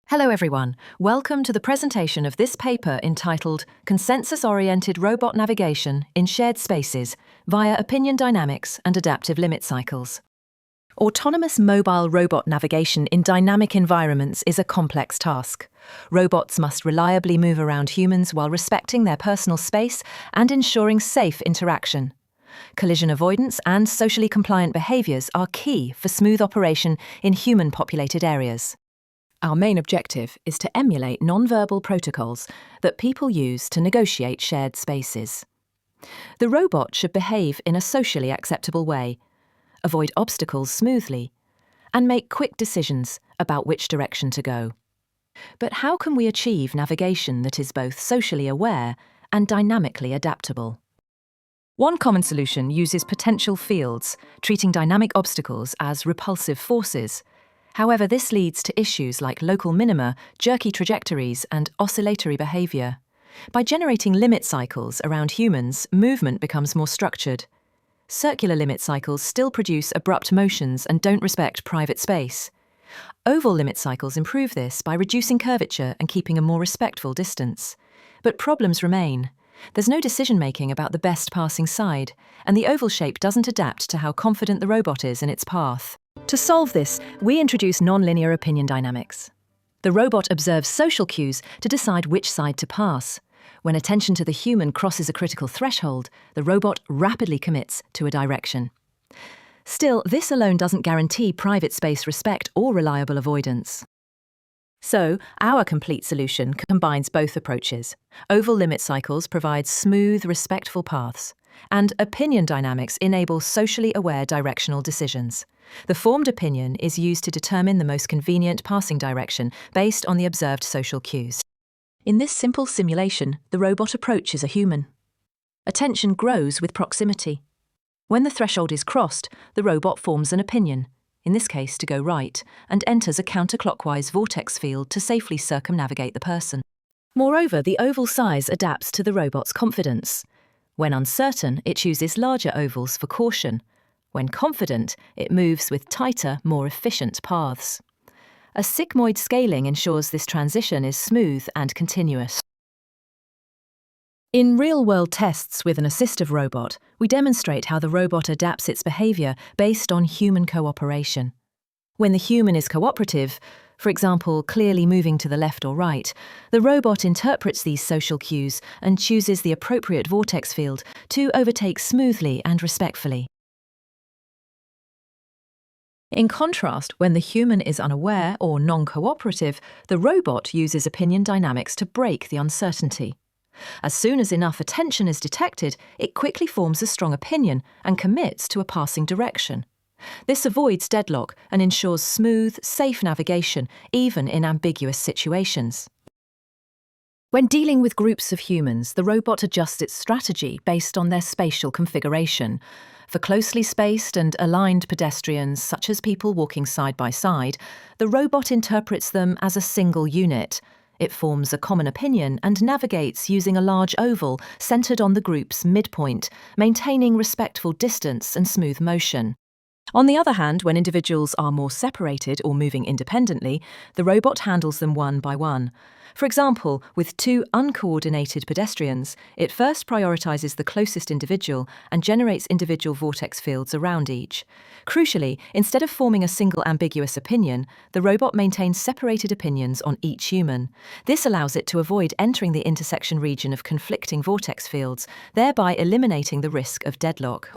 Hello everyone, welcome to the presentation of this paper entitled Consensus-Oriented Robot Navigation in Shared Spaces via Opinion Dynamics and Adaptive Limit Cycles. Autonomous mobile robot navigation in dynamic environments is a complex task. Robots must reliably move around humans while respecting their personal space and ensuring safe interaction. Collision avoidance and socially compliant behaviors are key for smooth operation in human-populated areas. Our main objective is to emulate nonverbal protocols that people use to negotiate shared spaces. The robot should behave in a socially acceptable way, avoid obstacles smoothly, and make quick decisions about which direction to go. But how can we achieve navigation that is both socially aware and dynamically adaptable? One common solution uses potential fields, treating dynamic obstacles as repulsive forces. However, this leads to issues like local minima, jerky trajectories, and oscillatory behavior. By generating limit cycles around humans, movement becomes more structured. Circular limit cycles still produce abrupt motions and don't respect private space. Oval limit cycles improve this by reducing curvature and keeping a more respectful distance. But problems remain. There's no decision-making about the best passing side, and the oval shape doesn't adapt to how confident the robot is in its path. To solve this, we introduce nonlinear opinion dynamics. The robot observes social cues to decide which side to pass. When attention to the human crosses a critical threshold, the robot rapidly commits to a direction. Still, this alone doesn't guarantee private space respect or reliable avoidance. So, our complete solution combines both approaches. Oval limit cycles provide smooth, respectful paths, and opinion dynamics enable socially aware directional decisions. The formed opinion is used to determine the most convenient passing direction based on the observed social cues. In this simple simulation, the robot approaches a human. Attention grows with proximity. When the threshold is crossed, the robot forms an opinion, in this case to go right, and enters a counterclockwise vortex field to safely circumnavigate the person. Moreover, the oval size adapts to the robot's confidence. When uncertain, it chooses larger ovals for caution. When confident, it moves with tighter, more efficient paths. A sigmoid scaling ensures this transition is smooth and continuous. In real-world tests with an assistive robot, we demonstrate how the robot adapts its behavior based on human cooperation. When the human is cooperative, for example, clearly moving to the left or right, the robot interprets these social cues and chooses the appropriate vortex field to overtake smoothly and respectfully. In contrast, when the human is unaware or non-cooperative, the robot uses opinion dynamics to break the uncertainty. As soon as enough attention is detected, it quickly forms a strong opinion and commits to a passing direction. This avoids deadlock and ensures smooth, safe navigation, even in ambiguous situations. When dealing with groups of humans, the robot adjusts its strategy based on their spatial configuration. For closely spaced and aligned pedestrians, such as people walking side by side, the robot interprets them as a single unit. It forms a common opinion and navigates using a large oval centered on the group's midpoint, maintaining respectful distance and smooth motion. On the other hand, when individuals are more separated or moving independently, the robot handles them one by one. For example, with two uncoordinated pedestrians, it first prioritizes the closest individual and generates individual vortex fields around each. Crucially, instead of forming a single ambiguous opinion, the robot maintains separated opinions on each human. This allows it to avoid entering the intersection region of conflicting vortex fields, thereby eliminating the risk of deadlock.